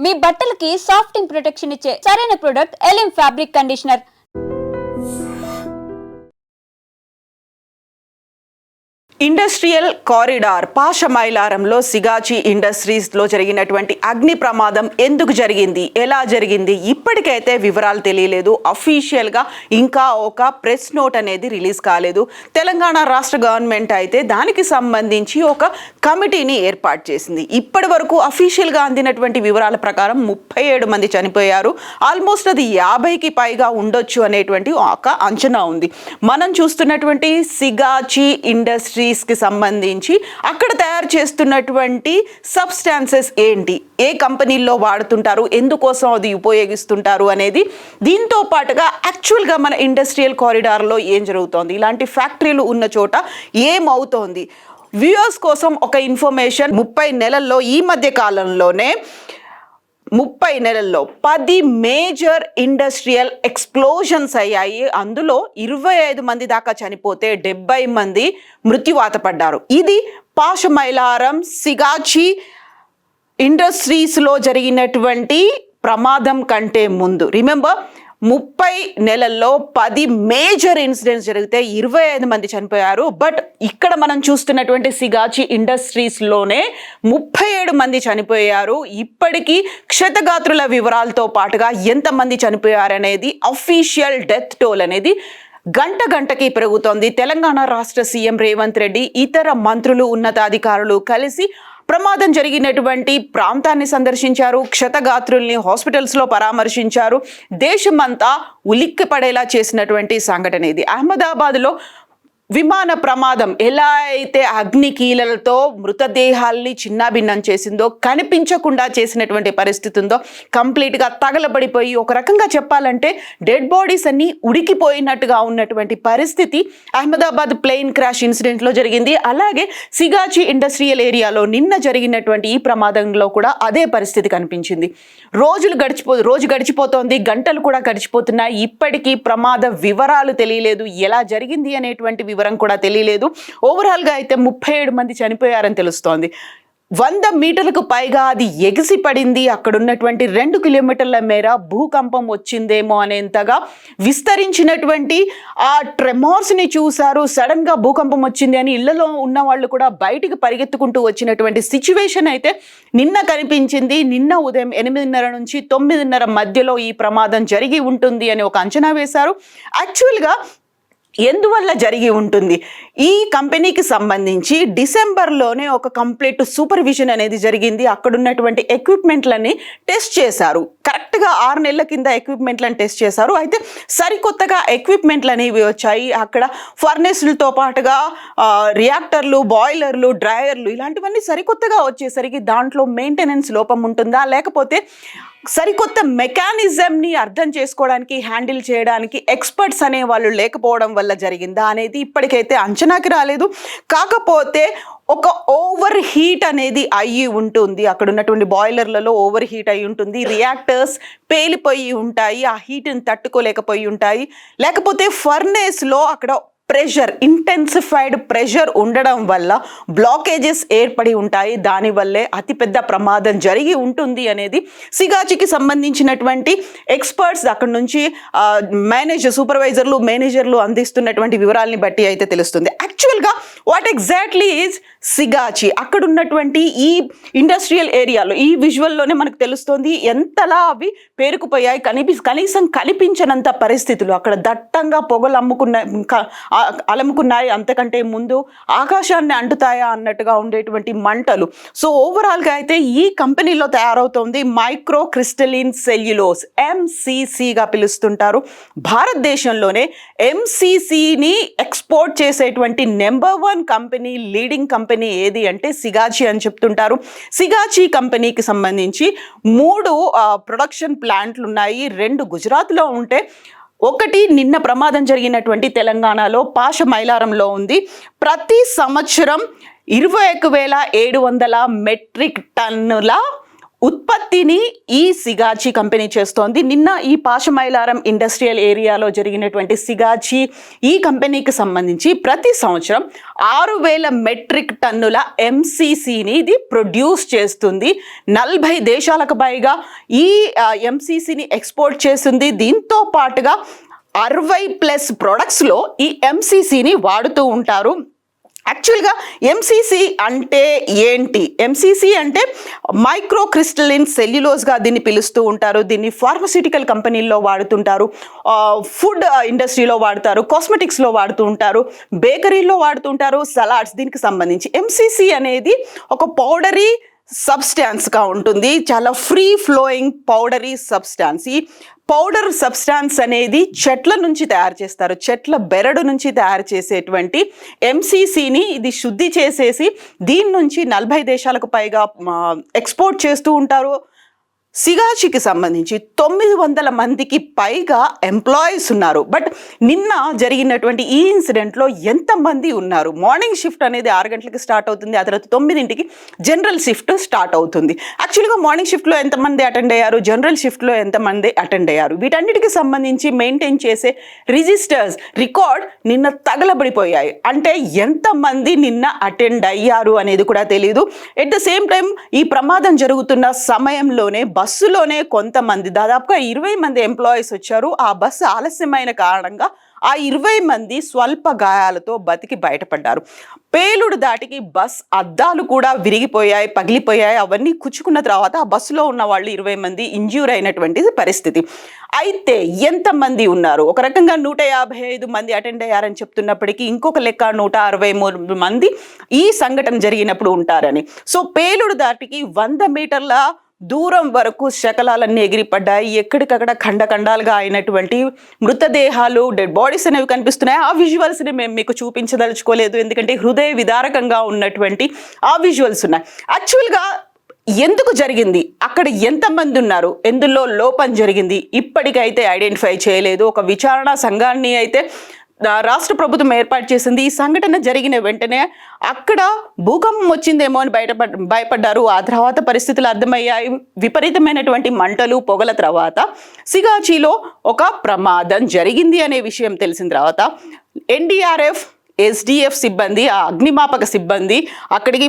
మీ బట్టలకి సాఫ్టింగ్ ప్రొటెక్షన్ ఇచ్చే సరైన product Elim fabric conditioner. Industrial corridor పాషమైలారంలో సిగాచి ఇండస్ట్రీస్లో జరిగినటువంటి అగ్ని ప్రమాదం ఎందుకు జరిగింది, ఎలా జరిగింది, ఇప్పటికైతే వివరాలు తెలియలేదు. అఫీషియల్గా ఇంకా ఒక ప్రెస్ నోట్ అనేది రిలీజ్ కాలేదు. తెలంగాణ రాష్ట్ర గవర్నమెంట్ అయితే దానికి సంబంధించి ఒక కమిటీని ఏర్పాటు చేసింది. ఇప్పటి వరకు అఫీషియల్గా అందినటువంటి వివరాల ప్రకారం 37 మంది చనిపోయారు. ఆల్మోస్ట్ అది 50కి పైగా ఉండొచ్చు అనేటువంటి ఒక అంచనా ఉంది. మనం చూస్తున్నటువంటి సిగాచి ఇండస్ట్రీస్కి సంబంధించి అక్కడ తయారు చేస్తున్నటువంటి సబ్స్టాన్సెస్ ఏంటి, ఏ కంపెనీల్లో వాడుతుంటారు, ఎందుకోసం అది ఉపయోగిస్తుంటారు అనేది, దీంతో పాటుగా యాక్చువల్గా మన ఇండస్ట్రియల్ కారిడార్లో ఏం జరుగుతోంది, ఇలాంటి ఫ్యాక్టరీలు ఉన్న చోట ఏమవుతోంది, వ్యూయర్స్ కోసం ఒక ఇన్ఫర్మేషన్. 30 నెలల్లో ఈ మధ్య కాలంలోనే 10 మేజర్ ఇండస్ట్రియల్ ఎక్స్ప్లోజన్స్ అయ్యాయి. అందులో 25 మంది దాకా చనిపోతే 70 మంది మృత్యువాత పడ్డారు. ఇది పాషమైలారం సిగాచి ఇండస్ట్రీస్లో జరిగినటువంటి ప్రమాదం కంటే ముందు. రిమెంబర్, 30 నెలల్లో 10 మేజర్ ఇన్సిడెంట్స్ జరిగితే 25 మంది చనిపోయారు. బట్ ఇక్కడ మనం చూస్తున్నటువంటి సిగాచి ఇండస్ట్రీస్లోనే 37 మంది చనిపోయారు. ఇప్పటికీ క్షతగాత్రుల వివరాలతో పాటుగా ఎంతమంది చనిపోయారనేది అఫీషియల్ డెత్ టోల్ అనేది గంటకి పెరుగుతోంది. తెలంగాణ రాష్ట్ర సీఎం రేవంత్ రెడ్డి, ఇతర మంత్రులు, ఉన్నతాధికారులు కలిసి ప్రమాదం జరిగినటువంటి ప్రాంతాన్ని సందర్శించారు. క్షతగాత్రుల్ని హాస్పిటల్స్లో పరామర్శించారు. దేశమంతా ఉలిక్కి పడేలా చేసినటువంటి సంఘటన ఇది. అహ్మదాబాద్లో విమాన ప్రమాదం ఎలా అయితే అగ్నికీలలతో మృతదేహాల్ని చిన్నాభిన్నం చేసిందో, కనిపించకుండా చేసినటువంటి పరిస్థితి ఉందో, కంప్లీట్గా తగలబడిపోయి ఒక రకంగా చెప్పాలంటే డెడ్ బాడీస్ అన్నీ ఉడికిపోయినట్టుగా ఉన్నటువంటి పరిస్థితి అహ్మదాబాద్ ప్లేన్ క్రాష్ ఇన్సిడెంట్లో జరిగింది. అలాగే సిగాచి ఇండస్ట్రియల్ ఏరియాలో నిన్న జరిగినటువంటి ఈ ప్రమాదంలో కూడా అదే పరిస్థితి కనిపించింది. రోజు గడిచిపోతోంది, గంటలు కూడా గడిచిపోతున్నాయి. ఇప్పటికీ ప్రమాద వివరాలు తెలియలేదు, ఎలా జరిగింది అనేటువంటి వివరం కూడా తెలియలేదు. ఓవరాల్గా అయితే 37 మంది చనిపోయారని తెలుస్తోంది. 100 మీటర్లకు పైగా అది ఎగిసి పడింది. అక్కడ ఉన్నటువంటి 2 కిలోమీటర్ల మేర భూకంపం వచ్చిందేమో అనేంతగా విస్తరించినటువంటి ఆ ట్రెమోర్స్ని చూశారు. సడన్గా భూకంపం వచ్చింది అని ఇళ్లలో ఉన్న వాళ్ళు కూడా బయటికి పరిగెత్తుకుంటూ వచ్చినటువంటి సిచ్యువేషన్ అయితే నిన్న కనిపించింది. నిన్న ఉదయం 8:30 నుంచి 9:30 మధ్యలో ఈ ప్రమాదం జరిగి ఉంటుంది అని ఒక అంచనా వేశారు. యాక్చువల్గా ఎందువల్ల జరిగి ఉంటుంది, ఈ కంపెనీకి సంబంధించి డిసెంబర్లోనే ఒక కంప్లీట్ సూపర్విజన్ అనేది జరిగింది. అక్కడ ఉన్నటువంటి ఎక్విప్మెంట్లని టెస్ట్ చేశారు. కరెక్ట్గా 6 నెలల కింద ఎక్విప్మెంట్లను టెస్ట్ చేశారు. అయితే సరికొత్తగా ఎక్విప్మెంట్లు అనేవి వచ్చాయి. అక్కడ ఫర్నెస్లతో పాటుగా రియాక్టర్లు, బాయిలర్లు, డ్రైయర్లు ఇలాంటివన్నీ సరికొత్తగా వచ్చేసరికి దాంట్లో మెయింటెనెన్స్ లోపం ఉంటుందా, లేకపోతే సరికొత్త మెకానిజంని అర్థం చేసుకోవడానికి, హ్యాండిల్ చేయడానికి ఎక్స్పర్ట్స్ అనే వాళ్ళు లేకపోవడం వల్ల జరిగిందా అనేది ఇప్పటికైతే అంచనాకి రాలేదు. కాకపోతే ఒక ఓవర్ హీట్ అనేది అయ్యి ఉంటుంది. అక్కడ ఉన్నటువంటి బాయిలర్లలో ఓవర్ హీట్ అయ్యి ఉంటుంది. రియాక్టర్స్ పేలిపోయి ఉంటాయి, ఆ హీట్ని తట్టుకోలేకపోయి ఉంటాయి. లేకపోతే ఫర్నేస్లో అక్కడ ప్రెషర్, ఇంటెన్సిఫైడ్ ప్రెషర్ ఉండడం వల్ల బ్లాకేజెస్ ఏర్పడి ఉంటాయి. దానివల్లే అతిపెద్ద ప్రమాదం జరిగి ఉంటుంది అనేది సిగాచికి సంబంధించినటువంటి ఎక్స్పర్ట్స్, అక్కడ నుంచి సూపర్వైజర్లు, మేనేజర్లు అందిస్తున్నటువంటి వివరాలని బట్టి అయితే తెలుస్తుంది. యాక్చువల్గా వాట్ ఎగ్జాక్ట్లీ ఈజ్ సిగాచి, అక్కడ ఉన్నటువంటి ఈ ఇండస్ట్రియల్ ఏరియాలో ఈ విజువల్లోనే మనకు తెలుస్తుంది ఎంతలా అవి పేరుకుపోయాయి. కనీసం కనిపించనంత పరిస్థితులు, అక్కడ దట్టంగా పొగలు అలముకున్నాయి. అంతకంటే ముందు ఆకాశాన్ని అంటుతాయా అన్నట్టుగా ఉండేటువంటి మంటలు. సో ఓవరాల్గా అయితే ఈ కంపెనీలో తయారవుతోంది మైక్రో క్రిస్టలిన్ సెల్యులోస్, MCCగా పిలుస్తుంటారు. భారతదేశంలోనే MCCని ఎక్స్పోర్ట్ చేసేటువంటి నెంబర్ 1 కంపెనీ, లీడింగ్ కంపెనీ ఏది అంటే సిగాచి అని చెప్తుంటారు. సిగాచి కంపెనీకి సంబంధించి 3 ప్రొడక్షన్ ప్లాంట్లు ఉన్నాయి. 2 గుజరాత్లో ఉంటే, ఒకటి నిన్న ప్రమాదం జరిగినటువంటి తెలంగాణలో పాషమైలారంలో ఉంది. ప్రతి సంవత్సరం 21,700 మెట్రిక్ టన్నుల ఉత్పత్తిని ఈ సిగాచి కంపెనీ చేస్తోంది. నిన్న ఈ పాషమైలారం ఇండస్ట్రియల్ ఏరియాలో జరిగినటువంటి సిగాచి ఈ కంపెనీకి సంబంధించి ప్రతి సంవత్సరం 6,000 మెట్రిక్ టన్నుల ఎంసీసీని ఇది ప్రొడ్యూస్ చేస్తుంది. 40 దేశాలకు పైగా ఈ ఎంసీసీని ఎక్స్పోర్ట్ చేస్తుంది. దీంతో పాటుగా 60+ ప్రొడక్ట్స్లో ఈ ఎంసీసీని వాడుతూ ఉంటారు. యాక్చువల్గా ఎంసీసీ అంటే ఏంటి? ఎంసీసీ అంటే మైక్రో క్రిస్టలిన్ సెల్యులోజ్గా దీన్ని పిలుస్తూ ఉంటారు. దీన్ని ఫార్మస్యూటికల్ కంపెనీల్లో వాడుతుంటారు, ఫుడ్ ఇండస్ట్రీలో వాడతారు, కాస్మెటిక్స్లో వాడుతూ ఉంటారు, బేకరీలో వాడుతుంటారు, సలాడ్స్. దీనికి సంబంధించి ఎంసీసీ అనేది ఒక పౌడరీ సబ్స్టాన్స్గా ఉంటుంది. చాలా ఫ్రీ ఫ్లోయింగ్ పౌడరీ సబ్స్టాన్స్. ఈ పౌడర్ సబ్స్టాన్స్ అనేది చెట్ల నుంచి తయారు చేస్తారు. చెట్ల బెరడు నుంచి తయారు చేసేటువంటి ఎంసీసీని ఇది శుద్ధి చేసేసి దీని నుంచి 40 దేశాలకు పైగా ఎక్స్పోర్ట్ చేస్తూ ఉంటారు. సిగాచికి సంబంధించి 900 మందికి పైగా ఎంప్లాయీస్ ఉన్నారు. బట్ నిన్న జరిగినటువంటి ఈ ఇన్సిడెంట్లో ఎంతమంది ఉన్నారు? మార్నింగ్ షిఫ్ట్ అనేది 6 గంటలకి స్టార్ట్ అవుతుంది. ఆ తర్వాత 9ంటికి జనరల్ షిఫ్ట్ స్టార్ట్ అవుతుంది. యాక్చువల్గా మార్నింగ్ షిఫ్ట్లో ఎంతమంది అటెండ్ అయ్యారు, జనరల్ షిఫ్ట్లో ఎంతమంది అటెండ్ అయ్యారు, వీటన్నిటికి సంబంధించి మెయింటైన్ చేసే రిజిస్టర్స్ రికార్డ్ నిన్న తగలబడిపోయాయి. అంటే ఎంతమంది నిన్న అటెండ్ అయ్యారు అనేది కూడా తెలియదు. ఎట్ ద సేమ్ టైం ఈ ప్రమాదం జరుగుతున్న సమయంలోనే బస్సులోనే కొంతమంది దాదాపుగా 20 మంది ఎంప్లాయీస్ వచ్చారు. ఆ బస్సు ఆలస్యమైన కారణంగా ఆ 20 మంది స్వల్ప గాయాలతో బతికి బయటపడ్డారు. పేలుడు దాటికి బస్ అద్దాలు కూడా విరిగిపోయాయి, పగిలిపోయాయి. అవన్నీ కుచ్చుకున్న తర్వాత ఆ బస్సులో ఉన్న వాళ్ళు 20 మంది ఇంజ్యూర్ అయినటువంటి పరిస్థితి. అయితే ఎంతమంది ఉన్నారు? ఒక రకంగా 155 మంది అటెండ్ అయ్యారని చెప్తున్నప్పటికీ ఇంకొక లెక్క 163 మంది ఈ సంఘటన జరిగినప్పుడు ఉంటారని. సో పేలుడు దాటికి 100 మీటర్ల దూరం వరకు శకలాలన్నీ ఎగిరిపడ్డాయి. ఎక్కడికక్కడ ఖండాలుగా అయినటువంటి మృతదేహాలు, డెడ్ బాడీస్ అనేవి కనిపిస్తున్నాయి. ఆ విజువల్స్ని మేము మీకు చూపించదలుచుకోలేదు, ఎందుకంటే హృదయ విదారకంగా ఉన్నటువంటి ఆ విజువల్స్ ఉన్నాయి. యాక్చువల్గా ఎందుకు జరిగింది, అక్కడ ఎంతమంది ఉన్నారు, ఎందులో లోపం జరిగింది ఇప్పటికైతే ఐడెంటిఫై చేయలేదు. ఒక విచారణ సంఘాన్ని అయితే రాష్ట్ర ప్రభుత్వం ఏర్పాటు చేసింది. ఈ సంఘటన జరిగిన వెంటనే అక్కడ భూకంపం వచ్చిందేమో అని భయపడ్డారు. ఆ తర్వాత పరిస్థితులు అర్థమయ్యాయి. విపరీతమైనటువంటి మంటలు, పొగల తర్వాత సిగాచిలో ఒక ప్రమాదం జరిగింది అనే విషయం తెలిసిన తర్వాత ఎన్డీఆర్ఎఫ్, ఎస్డిఎఫ్ సిబ్బంది, ఆ అగ్నిమాపక సిబ్బంది, అక్కడికి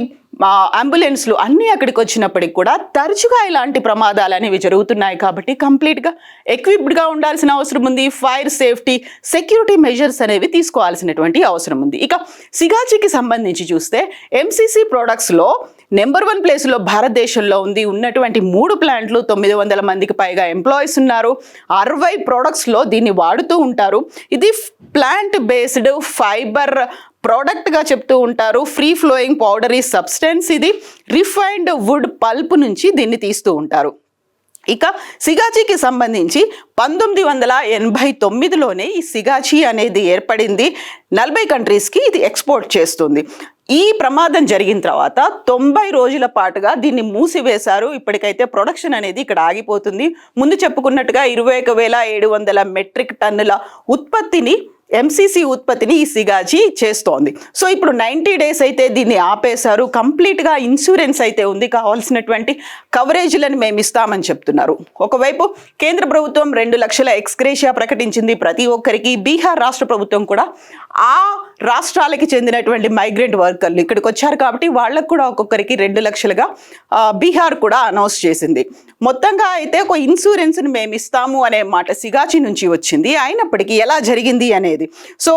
అంబులెన్స్లు అన్నీ అక్కడికి వచ్చినప్పటికి కూడా తరచుగా ఇలాంటి ప్రమాదాలు అనేవి జరుగుతున్నాయి. కాబట్టి కంప్లీట్గా ఎక్విప్డ్గా ఉండాల్సిన అవసరం ఉంది. ఫైర్ సేఫ్టీ, సెక్యూరిటీ మెజర్స్ అనేవి తీసుకోవాల్సినటువంటి అవసరం ఉంది. ఇక సిగాచికి సంబంధించి చూస్తే ఎంసీసీ ప్రోడక్ట్స్లో నెంబర్ 1 ప్లేస్లో భారతదేశంలో ఉంది. ఉన్నటువంటి 3 ప్లాంట్లు, 900 మందికి పైగా ఎంప్లాయీస్ ఉన్నారు. 60 ప్రోడక్ట్స్లో దీన్ని వాడుతూ ఉంటారు. ఇది ప్లాంట్ బేస్డ్ ఫైబర్ ప్రోడక్ట్గా చెప్తూ ఉంటారు. Free flowing powdery substance. ఇది రిఫైన్డ్ వుడ్ పల్ప్ నుంచి దీన్ని తీస్తూ ఉంటారు. ఇక సిగాచికి సంబంధించి 1989లోనే ఈ సిగాచి అనేది ఏర్పడింది. 40 కంట్రీస్కి ఇది ఎక్స్పోర్ట్ చేస్తుంది. ఈ ప్రమాదం జరిగిన తర్వాత 90 రోజుల పాటుగా దీన్ని మూసివేశారు. ఇప్పటికైతే ప్రొడక్షన్ అనేది ఇక్కడ ఆగిపోతుంది. ముందు చెప్పుకున్నట్టుగా 21,700 మెట్రిక్ టన్నుల ఉత్పత్తిని, ఎంసీసీ ఉత్పత్తిని ఈ సిగాచి చేస్తోంది. సో ఇప్పుడు 90 డేస్ అయితే దీన్ని ఆపేశారు. కంప్లీట్గా ఇన్సూరెన్స్ అయితే ఉంది. కావాల్సినటువంటి కవరేజ్లను మేము ఇస్తామని చెప్తున్నారు. ఒకవైపు కేంద్ర ప్రభుత్వం 2 లక్షల ఎక్స్గ్రేషియా ప్రకటించింది ప్రతి ఒక్కరికి. బీహార్ రాష్ట్ర ప్రభుత్వం కూడా ఆ రాష్ట్రాలకి చెందినటువంటి మైగ్రెంట్ వర్కర్లు ఇక్కడికి వచ్చారు కాబట్టి వాళ్ళకు కూడా ఒక్కొక్కరికి 2 లక్షలుగా బీహార్ కూడా అనౌన్స్ చేసింది. మొత్తంగా అయితే ఒక ఇన్సూరెన్స్ని మేము ఇస్తాము అనే మాట సిగాచి నుంచి వచ్చింది. అయినప్పటికీ ఎలా జరిగింది అనేది, సో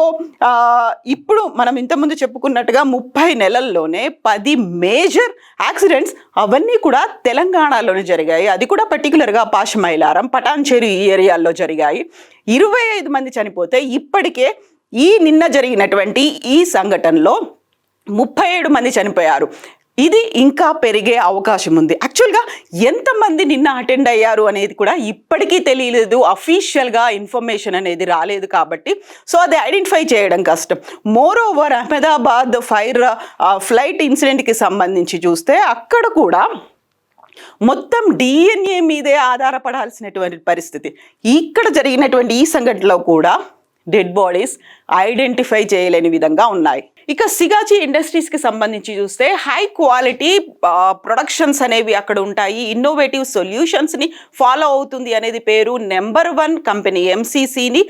ఇప్పుడు మనం ఇంతకుముందు చెప్పుకున్నట్టుగా 30 నెలల్లోనే 10 మేజర్ యాక్సిడెంట్స్ అవన్నీ కూడా తెలంగాణలోనే జరిగాయి. అది కూడా పర్టికులర్గా పాషమైలారం, పటాన్చెరు ఈ ఏరియాల్లో జరిగాయి. 25 మంది చనిపోతే ఇప్పటికే ఈ నిన్న జరిగినటువంటి ఈ సంఘటనలో 37 మంది చనిపోయారు. ఇది ఇంకా పెరిగే అవకాశం ఉంది. యాక్చువల్గా ఎంతమంది నిన్న అటెండ్ అయ్యారు అనేది కూడా ఇప్పటికీ తెలియలేదు. అఫీషియల్గా ఇన్ఫర్మేషన్ అనేది రాలేదు కాబట్టి సో అది ఐడెంటిఫై చేయడం కష్టం. మోర్ ఓవర్ అహ్మదాబాద్ ఫ్లైట్ ఇన్సిడెంట్కి సంబంధించి చూస్తే అక్కడ కూడా మొత్తం డిఎన్ఏ మీదే ఆధారపడాల్సినటువంటి పరిస్థితి. ఇక్కడ జరిగినటువంటి ఈ సంఘటనలో కూడా డెడ్ బాడీస్ ఐడెంటిఫై చేయలేని విధంగా ఉన్నాయి. ఇక సిగాచి ఇండస్ట్రీస్కి సంబంధించి చూస్తే హై క్వాలిటీ ప్రొడక్షన్స్ అనేవి అక్కడ ఉంటాయి. ఇన్నోవేటివ్ సొల్యూషన్స్ని ఫాలో అవుతుంది అనేది పేరు. నెంబర్ 1 కంపెనీ ఎంసీసీని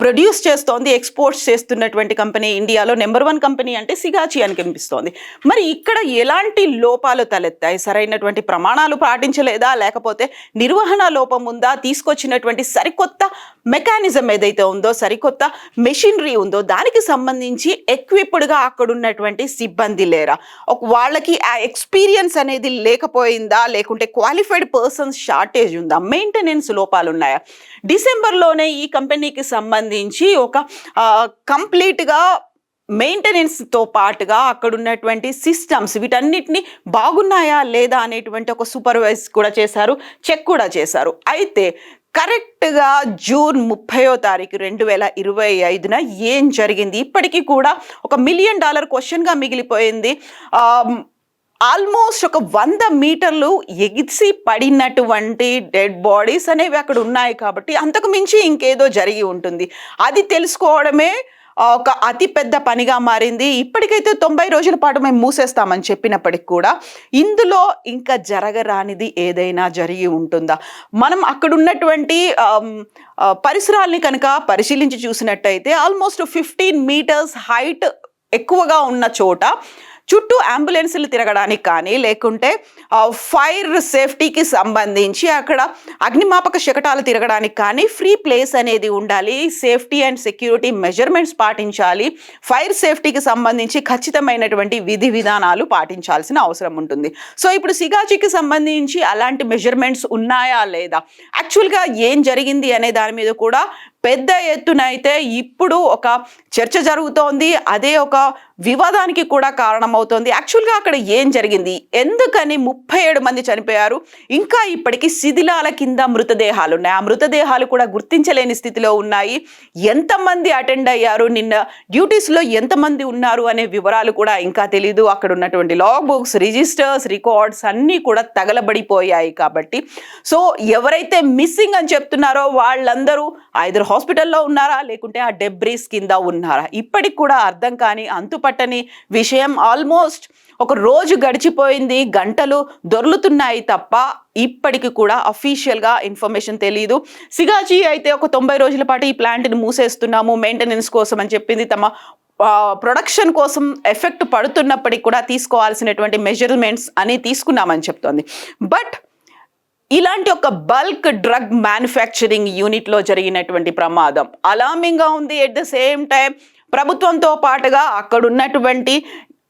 ప్రొడ్యూస్ చేస్తోంది, ఎక్స్పోర్ట్స్ చేస్తున్నటువంటి కంపెనీ ఇండియాలో నెంబర్ 1 కంపెనీ అంటే సిగాచి అని కనిపిస్తోంది. మరి ఇక్కడ ఎలాంటి లోపాలు తలెత్తాయి? సరైనటువంటి ప్రమాణాలు పాటించలేదా, లేకపోతే నిర్వహణ లోపం ఉందా, తీసుకొచ్చినటువంటి సరికొత్త మెకానిజం ఏదైతే ఉందో, సరికొత్త మెషినరీ ఉందో దానికి సంబంధించి ఎక్విప్డ్గా అక్కడ ఉన్నటువంటి సిబ్బంది లేరా, వాళ్ళకి ఆ ఎక్స్పీరియన్స్ అనేది లేకపోయిందా, లేకుంటే క్వాలిఫైడ్ పర్సన్స్ షార్టేజ్ ఉందా, మెయింటెనెన్స్ లోపాలు ఉన్నాయా? డిసెంబర్లోనే ఈ కంపెనీకి సంబంధించి ఒక కంప్లీట్గా మెయింటెనెన్స్తో పాటుగా అక్కడ ఉన్నటువంటి సిస్టమ్స్ వీటన్నిటిని బాగున్నాయా లేదా అనేటువంటి ఒక సూపర్వైజ్ కూడా చేశారు, చెక్ కూడా చేశారు. అయితే కరెక్ట్గా జూన్ 30వ తారీఖు 2025న ఏం జరిగింది? ఇప్పటికీ కూడా ఒక $1 మిలియన్ క్వశ్చన్గా మిగిలిపోయింది. ఆల్మోస్ట్ ఒక 100 మీటర్లు ఎగిసి పడినటువంటి డెడ్ బాడీస్ అనేవి అక్కడ ఉన్నాయి కాబట్టి అంతకు మించి ఇంకేదో జరిగి ఉంటుంది. అది తెలుసుకోవడమే ఒక అతిపెద్ద పనిగా మారింది. ఇప్పటికైతే 90 రోజుల పాటు మేము మూసేస్తామని చెప్పినప్పటికి కూడా ఇందులో ఇంకా జరగరానిది ఏదైనా జరిగి ఉంటుందా? మనం అక్కడ ఉన్నటువంటి పరిసరాల్ని కనుక పరిశీలించి చూసినట్టయితే ఆల్మోస్ట్ 15 మీటర్స్ హైట్ ఎక్కువగా ఉన్న చోట చుట్టూ అంబులెన్సులు తిరగడానికి కానీ, లేకుంటే ఫైర్ సేఫ్టీకి సంబంధించి అక్కడ అగ్నిమాపక శకటాలు తిరగడానికి కానీ ఫ్రీ ప్లేస్ అనేది ఉండాలి. సేఫ్టీ అండ్ సెక్యూరిటీ మెజర్మెంట్స్ పాటించాలి. ఫైర్ సేఫ్టీకి సంబంధించి ఖచ్చితమైనటువంటి విధి విధానాలు పాటించాల్సిన అవసరం ఉంటుంది. సో ఇప్పుడు సిగాచికి సంబంధించి అలాంటి మెజర్మెంట్స్ ఉన్నాయా లేదా, యాక్చువల్గా ఏం జరిగింది అనే దాని మీద కూడా పెద్ద ఎత్తున అయితే ఇప్పుడు ఒక చర్చ జరుగుతోంది. అదే ఒక వివాదానికి కూడా కారణమవుతోంది. యాక్చువల్గా అక్కడ ఏం జరిగింది, ఎందుకని 37 మంది చనిపోయారు, ఇంకా ఇప్పటికీ శిథిలాల కింద మృతదేహాలు ఉన్నాయి, ఆ మృతదేహాలు కూడా గుర్తించలేని స్థితిలో ఉన్నాయి, ఎంతమంది అటెండ్ అయ్యారు, నిన్న డ్యూటీస్లో ఎంతమంది ఉన్నారు అనే వివరాలు కూడా ఇంకా తెలీదు. అక్కడ ఉన్నటువంటి లాగ్ బుక్స్, రిజిస్టర్స్, రికార్డ్స్ అన్నీ కూడా తగలబడిపోయాయి. కాబట్టి సో ఎవరైతే మిస్సింగ్ అని చెప్తున్నారో వాళ్ళందరూ ఐదర్ హాస్పిటల్లో ఉన్నారా, లేకుంటే ఆ డెబ్రీస్ కింద ఉన్నారా, ఇప్పటికి కూడా అర్థం కాని అంతుపట్టని విషయం. ఆల్మోస్ట్ ఒక రోజు గడిచిపోయింది, గంటలు దొర్లుతున్నాయి తప్ప ఇప్పటికి కూడా అఫీషియల్గా ఇన్ఫర్మేషన్ తెలియదు. సిగాచి అయితే ఒక 90 రోజుల పాటు ఈ ప్లాంట్ని మూసేస్తున్నాము మెయింటెనెన్స్ కోసం అని చెప్పింది. తమ ప్రొడక్షన్ కోసం ఎఫెక్ట్ పడుతున్నప్పటికి కూడా తీసుకోవాల్సినటువంటి మెజర్మెంట్స్ అని తీసుకున్నామని చెప్తోంది. బట్ ఇలాంటి ఒక బల్క్ డ్రగ్ మ్యానుఫ్యాక్చరింగ్ యూనిట్లో జరిగినటువంటి ప్రమాదం అలార్మింగ్గా ఉంది. ఎట్ ద సేమ్ టైం ప్రభుత్వంతో పాటుగా అక్కడ ఉన్నటువంటి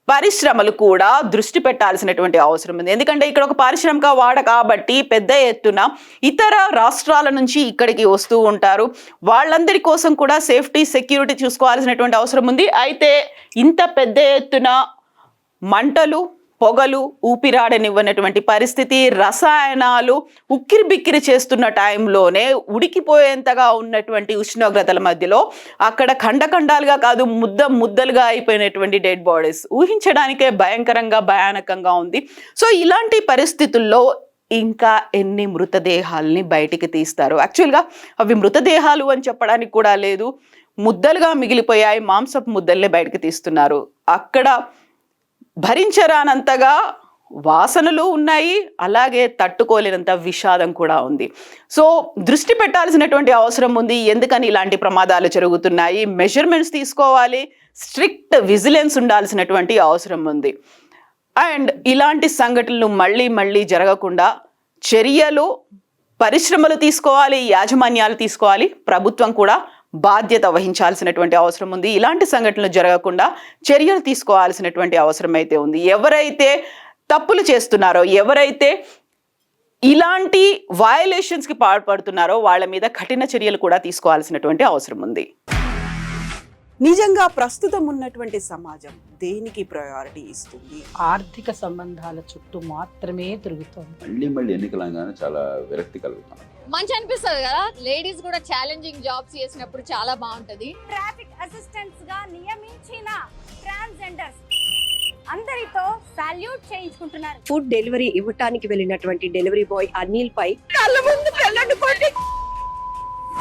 పరిశ్రమలు కూడా దృష్టి పెట్టాల్సినటువంటి అవసరం ఉంది. ఎందుకంటే ఇక్కడ ఒక పారిశ్రామిక వాడ కాబట్టి పెద్ద ఎత్తున ఇతర రాష్ట్రాల నుంచి ఇక్కడికి వస్తూ ఉంటారు. వాళ్ళందరి కోసం కూడా సేఫ్టీ సెక్యూరిటీ చూసుకోవాల్సినటువంటి అవసరం ఉంది. అయితే ఇంత పెద్ద ఎత్తున మంటలు, పొగలు, ఊపిరాడనివ్వనటువంటి పరిస్థితి, రసాయనాలు ఉక్కిరి బిక్కిరి చేస్తున్న టైంలోనే ఉడికిపోయేంతగా ఉన్నటువంటి ఉష్ణోగ్రతల మధ్యలో అక్కడ ఖండఖండాలుగా కాదు ముద్దలుగా అయిపోయినటువంటి డెడ్ బాడీస్ ఊహించడానికే భయానకంగా ఉంది. సో ఇలాంటి పరిస్థితుల్లో ఇంకా ఎన్ని మృతదేహాల్ని బయటికి తీస్తారు? యాక్చువల్గా అవి మృతదేహాలు అని చెప్పడానికి కూడా లేదు, ముద్దలుగా మిగిలిపోయాయి, మాంసపు ముద్దల్ని బయటికి తీస్తున్నారు. అక్కడ భరించరానంతగా వాసనలు ఉన్నాయి, అలాగే తట్టుకోలేనంత విషాదం కూడా ఉంది. సో దృష్టి పెట్టాల్సినటువంటి అవసరం ఉంది. ఎందుకని ఇలాంటి ప్రమాదాలు జరుగుతున్నాయి, మెజర్మెంట్స్ తీసుకోవాలి, స్ట్రిక్ట్ విజిలెన్స్ ఉండాల్సినటువంటి అవసరం ఉంది. అండ్ ఇలాంటి సంఘటనలు మళ్ళీ జరగకుండా చర్యలు పరిశ్రమలు తీసుకోవాలి, యాజమాన్యాలు తీసుకోవాలి, ప్రభుత్వం కూడా బాధ్యత వహించాల్సినటువంటి అవసరం ఉంది. ఇలాంటి సంఘటనలు జరగకుండా చర్యలు తీసుకోవాల్సినటువంటి అవసరం అయితే ఉంది. ఎవరైతే తప్పులు చేస్తున్నారో, ఎవరైతే ఇలాంటి వయలేషన్స్కి పాల్పడుతున్నారో వాళ్ళ మీద కఠిన చర్యలు కూడా తీసుకోవాల్సినటువంటి అవసరం ఉంది. నిజంగా ప్రస్తుతం ఉన్నటువంటి సమాజం దేనికి ప్రయారిటీ ఇస్తుంది? ఆర్థిక సంబంధాల చుట్టూ మాత్రమే తిరుగుతుంది. మళ్ళీ ఎన్నికలంగానే చాలా విరక్తి కలుగుతాం. మంచి అనిపిస్తుంది కదా, లేడీస్ కూడా ఛాలెంజింగ్ జాబ్స్ చేసినప్పుడు చాలా బాగుంటది. ట్రాఫిక్ అసిస్టెంట్స్ గా నియమించిన ట్రాన్స్జెండర్స్ అందరితో సాల్యూట్ చేయించుకుంటున్నారు. ఫుడ్ డెలివరీ ఇవ్వటానికి వెళ్ళినటువంటి డెలివరీ బాయ్ అనిల్ పై కళ్ళ ముందు పెళ్ళండి